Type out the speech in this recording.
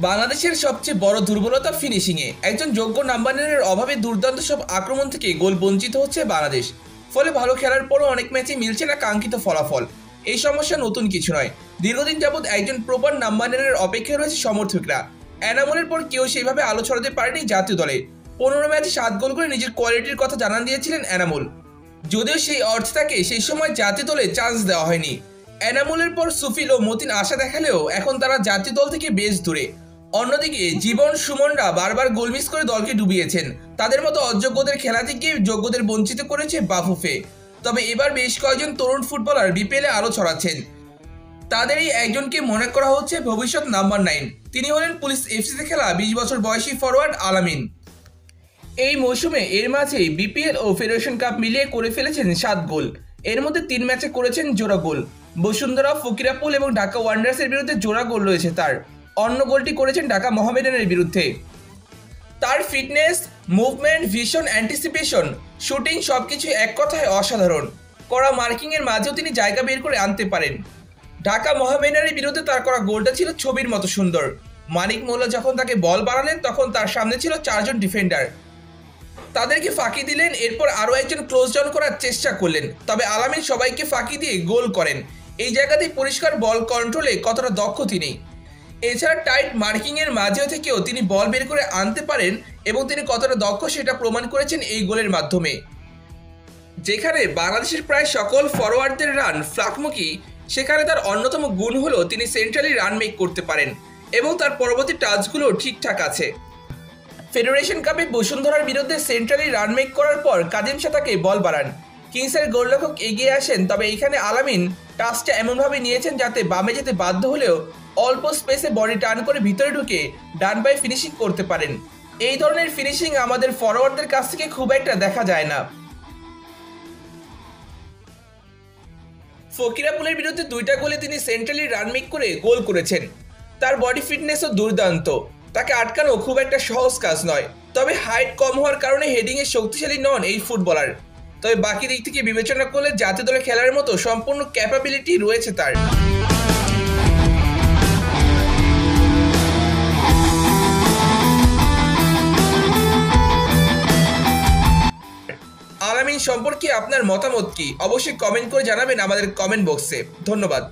বাংলাদেশের সবচেয়ে বড় দুর্বলতা ফিনিশিংয়ে। একজন যোগ্য নাম্বার 9-এর অভাবে দুর্দান্ত সব আক্রমণ থেকে গোল বঞ্চিত হচ্ছে বাংলাদেশ। ফলে ভালো খেলার পরও অনেক ম্যাচে মিলছে না কাঙ্ক্ষিত ফলাফল। এই সমস্যা নতুন কিছু নয়, দীর্ঘদিন যাবৎ একজন প্রপার নাম্বার 9-এর অপেক্ষায় রয়েছে সমর্থকরা। এনামুলের পর কেউ সেইভাবে আলো ছড়াতে পারেনি জাতীয় দলে। 15 ম্যাচে 7 গোল করে নিজের কোয়ালিটির কথা জানান দিয়েছিলেন এনামুল। যদিও সেই অর্থ তাকে সেই সময় জাতীয় দলে চান্স দেওয়া হয়নি। এনামুলের পর সুফিল ও মতিন আশা দেখালেও এখন তারা জাতীয় দল থেকে বেশ দূরে। অন্যদিকে জীবন সুমনরা বারবার গোল মিস করে দলকে ডুবিয়েছেন। তাদের মতো অযোগ্যদের খেলাতে গিয়ে যোগ্যদের বঞ্চিত করেছে বাফুফে। তবে এবার বেশ কয়েকজন তরুণ ফুটবলার বিপিএলে আলো ছড়াচ্ছেন। তাদেরই একজনকে মনে করা হচ্ছে ভবিষ্যৎ নাম্বার 9। তিনি হলেন পুলিশ এফসিতে খেলা 20 বছর বয়সী ফরওয়ার্ড আলামিন। এই মৌসুমে এর মাঝে বিপিএল ও ফেডারেশন কাপ মিলিয়ে করে ফেলেছেন 7 গোল। এর মধ্যে 3 ম্যাচে করেছেন জোড়া গোল। বসুন্ধরা, ফকিরাপুল এবং ঢাকা ওয়ান্ডার্সের বিরুদ্ধে জোড়া গোল রয়েছে তার। অন্য গোলটি করেছেন ঢাকা মোহামেডানের বিরুদ্ধে। তার fitness, movement, vision, anticipation, shooting সবকিছু এক কথায় অসাধারণ। করা মার্কিংয়ের মাঝেও তিনি জায়গা বের করে আনতে পারেন। ঢাকা মোহামেডানের বিরুদ্ধে তার করা গোলটা ছিল ছবির মতো সুন্দর। মানিক মোল্লা যখন তাকে বল বাড়ালেন তখন তার সামনে ছিল 4 জন ডিফেন্ডার। তাদেরকে ফাঁকি দিলেন, এরপর আরও একজন ক্লোজ ডাউন করার চেষ্টা করলেন। তবে আলামিন সবাইকে ফাঁকি দিয়ে গোল করেন। এই জায়গাতেই পরিষ্কার বল কন্ট্রোলে কতটা দক্ষ তিনি। এছাড়া টাইট মার্কিংয়ের মাঝেও থেকেও তিনি বল বের করে আনতে পারেন এবং তিনি কতটা দক্ষ সেটা প্রমাণ করেছেন এই গোলের মাধ্যমে। যেখানে বাংলাদেশের প্রায় সকল ফরওয়ার্ডদের রান ফ্লাকমুখী, সেখানে তার অন্যতম গুণ হলো তিনি সেন্ট্রালি রান মেক করতে পারেন এবং তার পরবর্তী টাচগুলো ঠিকঠাক আছে। ফেডারেশন কাপে বসুন্ধরার বিরুদ্ধে সেন্ট্রালি রান মেক করার পর কাজিম সাতাকে বল বাড়ান। কিংসের গোলরক্ষক এগিয়ে আসেন, তবে এখানে আলামিন টাচটা এমনভাবে নিয়েছেন যাতে বামে যেতে বাধ্য হলেও অল্প স্পেসে বডি টার্ন করে ভিতরে ঢুকে ডান পায়ে ফিনিশিং করতে পারেন। এই ধরনের ফিনিশিং আমাদের ফরওয়ার্ডদের কাছ থেকে খুব একটা দেখা যায় না। ফকিরাপুলের বিরুদ্ধে 2টা গোলে তিনি সেন্ট্রালি রান মেক করে গোল করেছেন। তার বডি ফিটনেসও দুর্দান্ত, তাকে আটকানো খুব একটা সহজ কাজ নয়। তবে হাইট কম হওয়ার কারণে হেডিংয়ে শক্তিশালী নন এই ফুটবলার। তবে বাকি দিক থেকে বিবেচনা করলে জাতীয় দলে খেলার মতো সম্পূর্ণ ক্যাপাবিলিটি রয়েছে তার। আলামিন সম্পর্কে আপনার মতামত কি? অবশ্যই কমেন্ট করে জানাবেন আমাদের কমেন্ট বক্সে। ধন্যবাদ।